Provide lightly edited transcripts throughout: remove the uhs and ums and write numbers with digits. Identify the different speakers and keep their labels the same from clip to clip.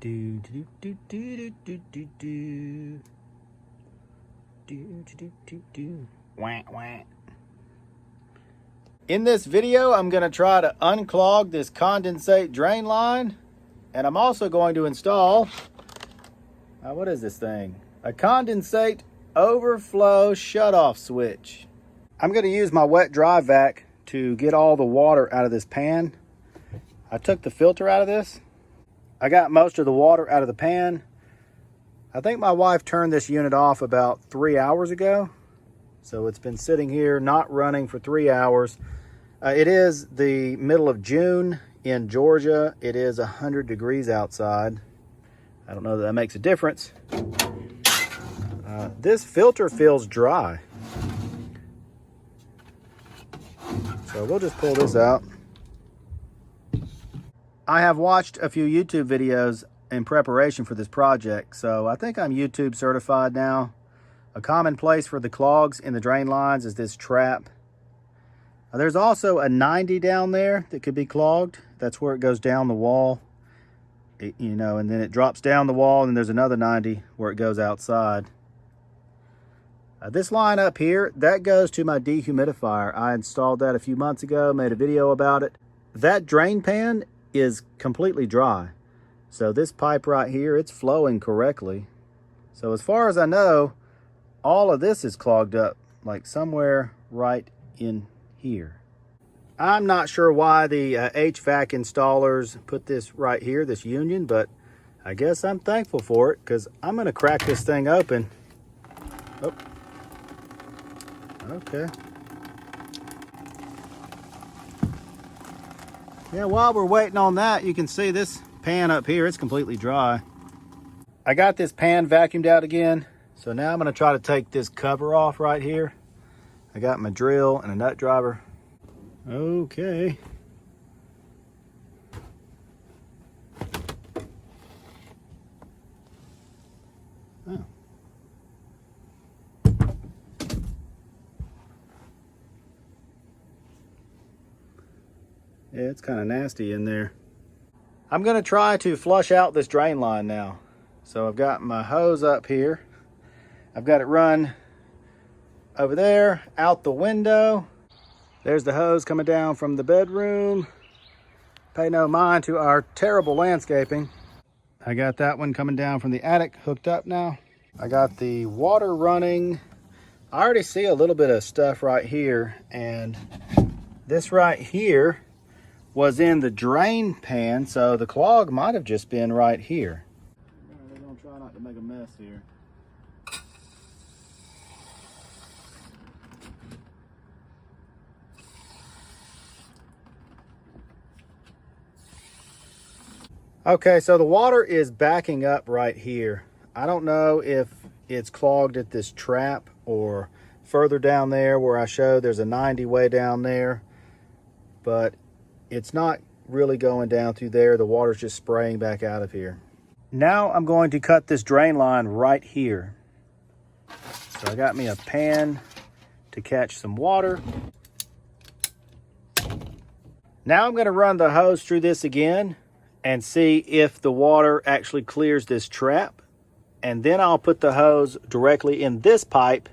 Speaker 1: Do do do do do do do do do do do. Wah wah. In this video, I'm going to try to unclog this condensate drain line, and I'm also going to install what is this thing? A condensate overflow shutoff switch. I'm going to use my wet dry vac to get all the water out of this pan. I took the filter out of this. I got most of the water out of the pan. I think my wife turned this unit off about 3 hours ago. So it's been sitting here not running for 3 hours. It is the middle of June in Georgia. It is 100 degrees outside. I don't know that makes a difference. This filter feels dry. So we'll just pull this out. I have watched a few YouTube videos in preparation for this project, so I think I'm YouTube certified now. A common place for the clogs in the drain lines is this trap. There's also a 90 down there that could be clogged. That's where it goes down the wall, and then it drops down the wall, and there's another 90 where it goes outside. This line up here, that goes to my dehumidifier. I installed that a few months ago, made a video about it. That drain pan is completely dry. So this pipe right here, it's flowing correctly. So as far as I know, all of this is clogged up, like somewhere right in here. I'm not sure why the HVAC installers put this right here, this union, but I guess I'm thankful for it, because I'm going to crack this thing open. Oh. Okay. Yeah, while we're waiting on that, you can see this pan up here, it's completely dry. I got this pan vacuumed out again, so now I'm going to try to take this cover off right here. I got my drill and a nut driver. Okay. Oh. Yeah, it's kind of nasty in there. I'm going to try to flush out this drain line now. So I've got my hose up here. I've got it run over there, out the window. There's the hose coming down from the bedroom. Pay no mind to our terrible landscaping. I got that one coming down from the attic hooked up now. I got the water running. I already see a little bit of stuff right here, and this right here was in the drain pan, so the clog might have just been right here. We're gonna try not to make a mess here. Okay, so the water is backing up right here. I don't know if it's clogged at this trap or further down there where I showed there's a 90 way down there, but it's not really going down through there. The water's just spraying back out of here. Now I'm going to cut this drain line right here. So I got me a pan to catch some water. Now I'm going to run the hose through this again and see if the water actually clears this trap. And then I'll put the hose directly in this pipe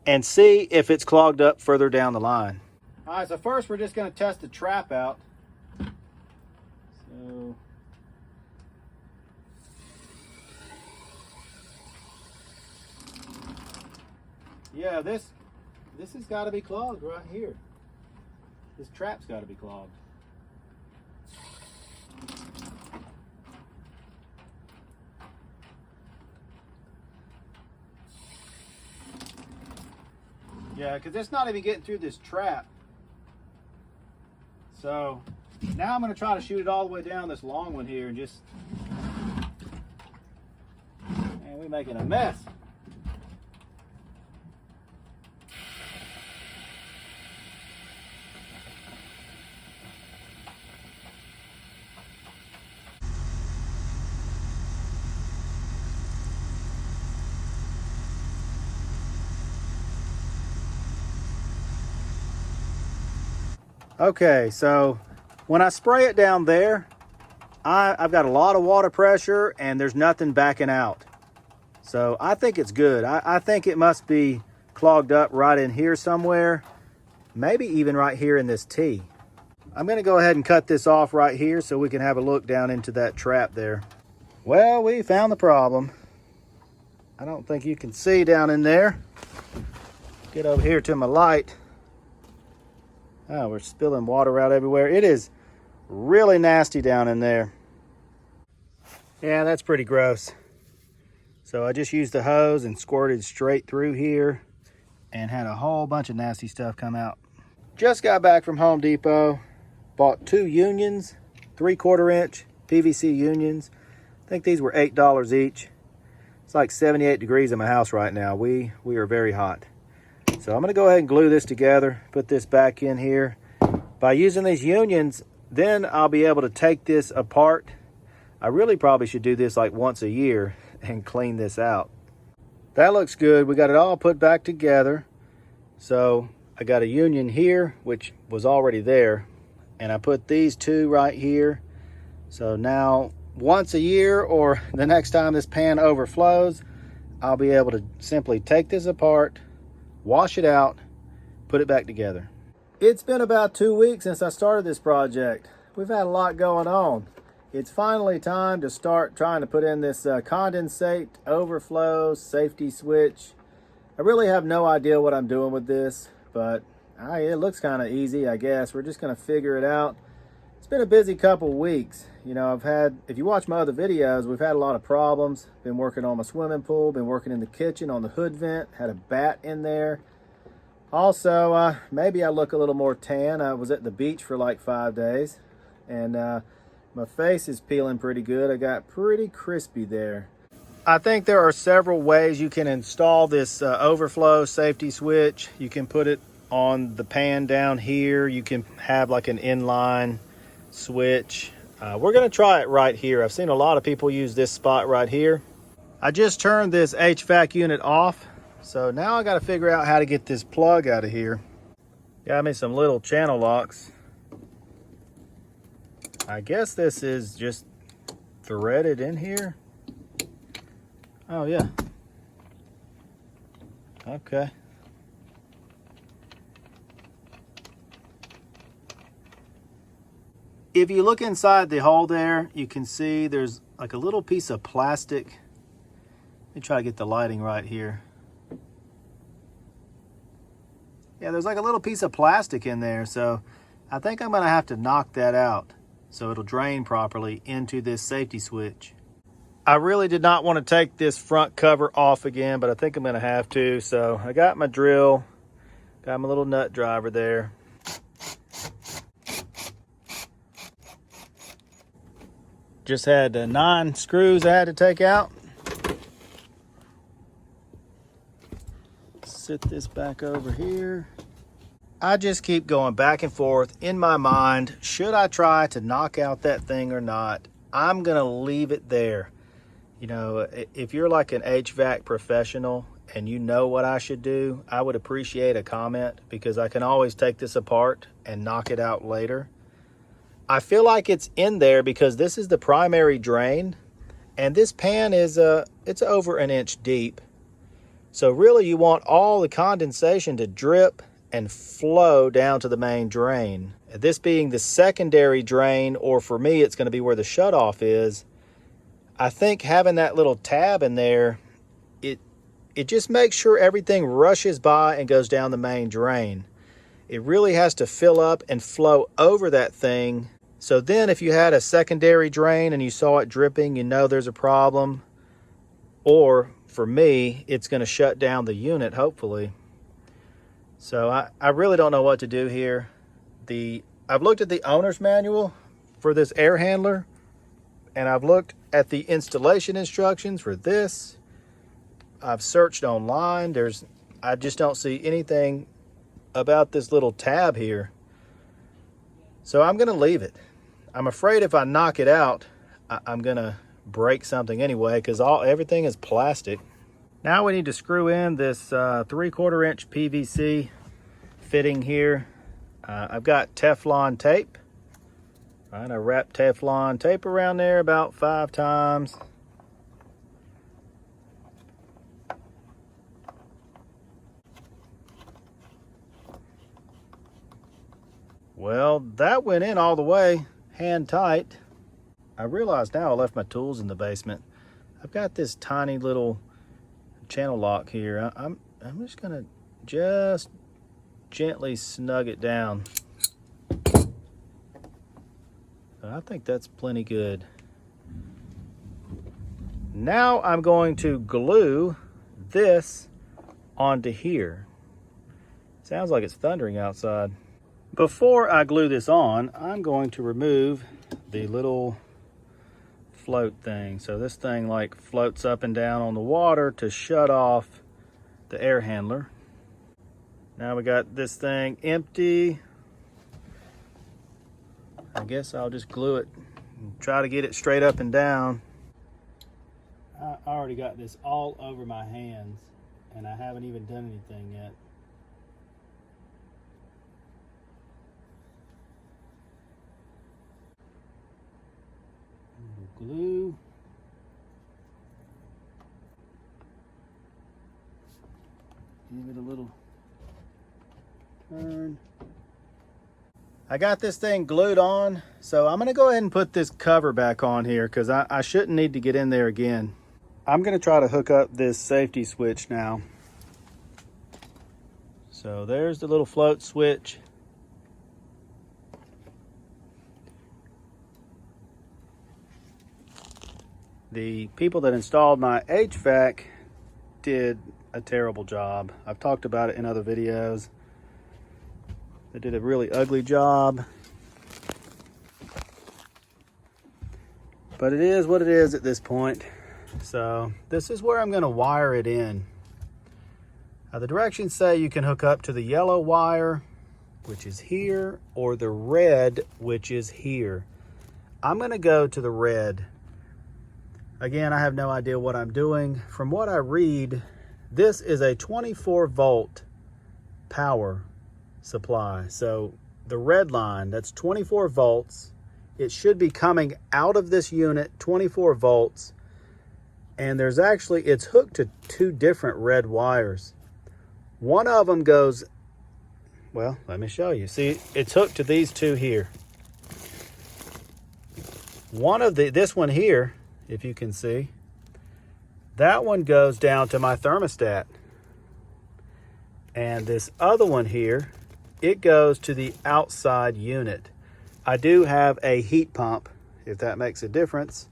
Speaker 1: and see if it's clogged up further down the line. All right, so first we're just going to test the trap out. So yeah, this has got to be clogged right here. This trap's got to be clogged. Yeah, because it's not even getting through this trap. So now I'm going to try to shoot it all the way down this long one here and just... Man, we're making a mess. Okay, so when I spray it down there, I've got a lot of water pressure and there's nothing backing out. So I think it's good. I think it must be clogged up right in here somewhere, maybe even right here in this T. I'm gonna go ahead and cut this off right here so we can have a look down into that trap there. Well, we found the problem. I don't think you can see down in there. Get over here to my light. Oh, we're spilling water out everywhere. It is really nasty down in there. Yeah, that's pretty gross. So I just used the hose and squirted straight through here and had a whole bunch of nasty stuff come out. Just got back from Home Depot. Bought 2 unions, 3/4 inch PVC unions. I think these were $8 each. It's like 78 degrees in my house right now. We are very hot. So I'm gonna go ahead and glue this together, put this back in here. By using these unions, then I'll be able to take this apart. I really probably should do this like once a year and clean this out. That looks good. We got it all put back together. So I got a union here, which was already there. And I put these 2 right here. So now once a year or the next time this pan overflows, I'll be able to simply take this apart, wash it out, put it back together. It's been about 2 weeks since I started this project. We've had a lot going on. It's finally time to start trying to put in this condensate overflow safety switch. I really have no idea what I'm doing with this, but it looks kind of easy, I guess. We're just gonna figure it out. It's been a busy couple weeks. You know, if you watch my other videos, we've had a lot of problems. Been working on my swimming pool, been working in the kitchen on the hood vent, had a bat in there. Also, maybe I look a little more tan. I was at the beach for like 5 days, and my face is peeling pretty good. I got pretty crispy there. I think there are several ways you can install this overflow safety switch. You can put it on the pan down here. You can have like an inline switch. We're gonna try it right here. I've seen a lot of people use this spot right here. I just turned this HVAC unit off. So now I gotta figure out how to get this plug out of here. Got me some little channel locks. I guess this is just threaded in here. Oh yeah. Okay. If you look inside the hole there, you can see there's like a little piece of plastic. Let me try to get the lighting right here. Yeah, there's like a little piece of plastic in there, so I think I'm gonna have to knock that out so it'll drain properly into this safety switch. I really did not want to take this front cover off again, but I think I'm gonna have to. So I got my drill, got my little nut driver there. Just had 9 screws I had to take out. Sit this back over here. I just keep going back and forth in my mind. Should I try to knock out that thing or not? I'm gonna leave it there. You know, if you're like an HVAC professional and you know what I should do, I would appreciate a comment, because I can always take this apart and knock it out later. I feel like it's in there because this is the primary drain, and this pan is it's over 1 inch deep. So really you want all the condensation to drip and flow down to the main drain. This being the secondary drain, or for me, it's gonna be where the shutoff is. I think having that little tab in there, it just makes sure everything rushes by and goes down the main drain. It really has to fill up and flow over that thing. So then if you had a secondary drain and you saw it dripping, you know there's a problem. Or for me, it's gonna shut down the unit, hopefully. So I really don't know what to do here. I've looked at the owner's manual for this air handler, and I've looked at the installation instructions for this. I've searched online. I just don't see anything about this little tab here. So I'm gonna leave it. I'm afraid if I knock it out, I'm gonna break something anyway, because everything is plastic. Now we need to screw in this 3/4 inch PVC fitting here. I've got Teflon tape. Right, I wrap Teflon tape around there about 5 times. Well, that went in all the way, hand tight. I realize now I left my tools in the basement. I've got this tiny little channel lock here. I'm just gonna gently snug it down. I think that's plenty good. Now I'm going to glue this onto here. Sounds like it's thundering outside. Before I glue this on, I'm going to remove the little float thing. So this thing like floats up and down on the water to shut off the air handler. Now we got this thing empty. I guess I'll just glue it and try to get it straight up and down. I already got this all over my hands and I haven't even done anything yet. Glue. Give it a little turn. I got this thing glued on, so I'm gonna go ahead and put this cover back on here because I shouldn't need to get in there again. I'm gonna try to hook up this safety switch now. So there's the little float switch. The people that installed my HVAC did a terrible job. I've talked about it in other videos. They did a really ugly job. But it is what it is at this point. So this is where I'm going to wire it in. The directions say you can hook up to the yellow wire, which is here, or the red, which is here. I'm going to go to the red. Again, I have no idea what I'm doing. From what I read, this is a 24 volt power supply. So the red line, that's 24 volts. It should be coming out of this unit, 24 volts. And there's actually, it's hooked to 2 different red wires. One of them goes, well, let me show you. See, it's hooked to these 2 here. This one here, if you can see, that one goes down to my thermostat. And this other one here, it goes to the outside unit. I do have a heat pump, if that makes a difference.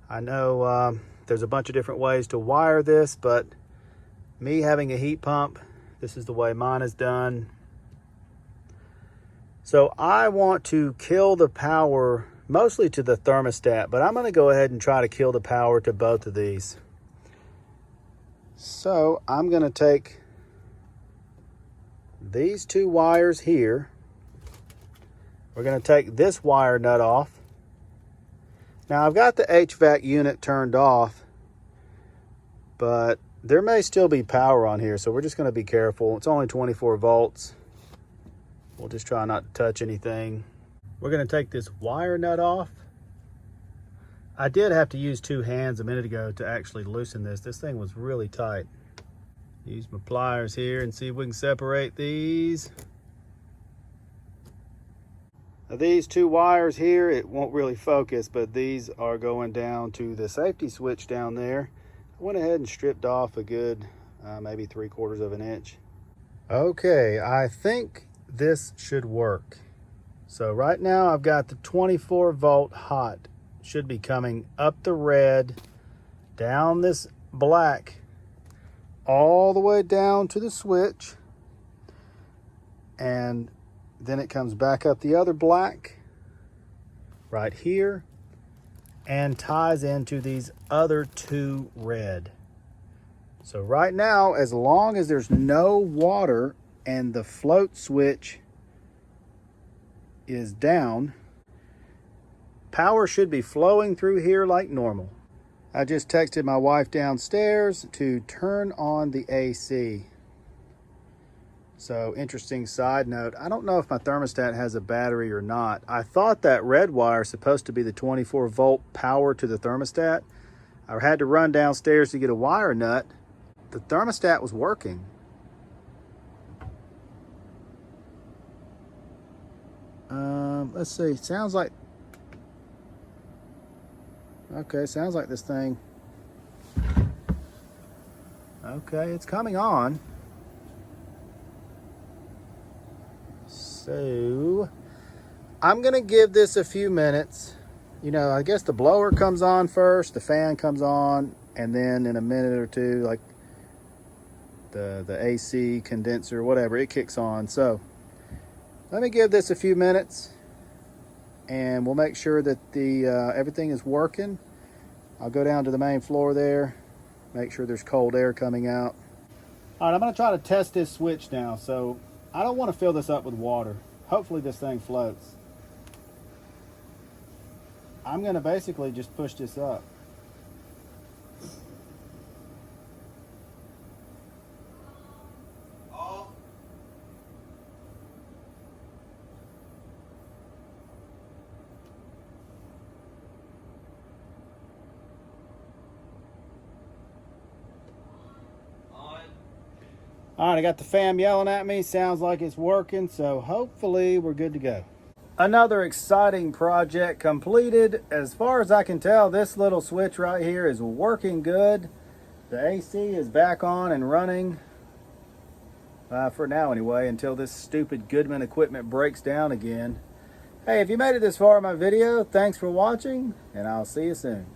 Speaker 1: I know there's a bunch of different ways to wire this, but me having a heat pump, this is the way mine is done. So I want to kill the power mostly to the thermostat, but I'm going to go ahead and try to kill the power to both of these. So I'm going to take these 2 wires here. We're going to take this wire nut off. Now I've got the HVAC unit turned off, but there may still be power on here, so we're just going to be careful. It's only 24 volts. We'll just try not to touch anything. We're going to take this wire nut off. I did have to use 2 hands a minute ago to actually loosen this. This thing was really tight. Use my pliers here and see if we can separate these. Now these 2 wires here, it won't really focus, but these are going down to the safety switch down there. I went ahead and stripped off a good, maybe 3/4 of an inch. Okay, I think this should work. So right now I've got the 24 volt hot. Should be coming up the red, down this black, all the way down to the switch. And then it comes back up the other black right here and ties into these other 2 red. So right now, as long as there's no water and the float switch is down, power should be flowing through here like normal. I just texted my wife downstairs to turn on the AC. So, interesting side note, I don't know if my thermostat has a battery or not. I thought that red wire is supposed to be the 24-volt power to the thermostat. I had to run downstairs to get a wire nut. The thermostat was working. Let's see, sounds like, okay, sounds like this thing, okay, it's coming on. So, I'm gonna give this a few minutes. You know, I guess the blower comes on first, the fan comes on, and then in a minute or two, like the AC condenser, whatever, it kicks on. So, let me give this a few minutes, and we'll make sure that everything is working. I'll go down to the main floor there, make sure there's cold air coming out. All right, I'm gonna try to test this switch now. So I don't want to fill this up with water. Hopefully this thing floats. I'm gonna basically just push this up. All right, I got the fan yelling at me. Sounds like it's working, so hopefully we're good to go. Another exciting project completed. As far as I can tell, this little switch right here is working good. The AC is back on and running, for now anyway, until this stupid Goodman equipment breaks down again. Hey, if you made it this far in my video, thanks for watching, and I'll see you soon.